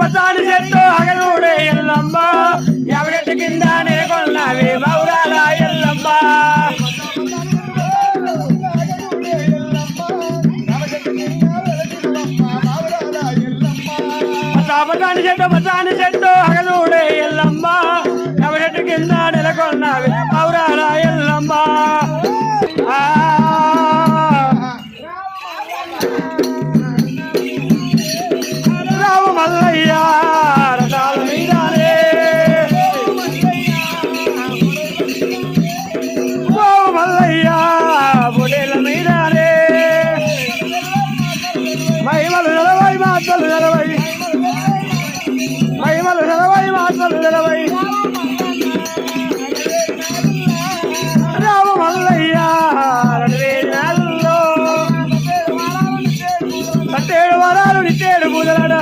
పచ్చాని చెట్టు అగనుడే ఎల్లమ్మ ఎవరెట్టు కింద నెలకొన్నవి మౌరాల ఎల్లమ్మ పచ్చాని చెట్టు అగనుడే ఎల్లమ్మ ఎవరెట్టు కింద నెలకొన్నవి మౌరాల ఎల్లమ్మ మల్లయ్య రథాల మీదనే ఓ మల్లయ్య బుడేల మీదనే మహిమలు నిలవై మాటలు నిలవై మహిమలు నిలవై మాటలు నిలవై రామ మల్లయ్య నెలలో 7 వారాలు నిట్టేడు పూజలాడ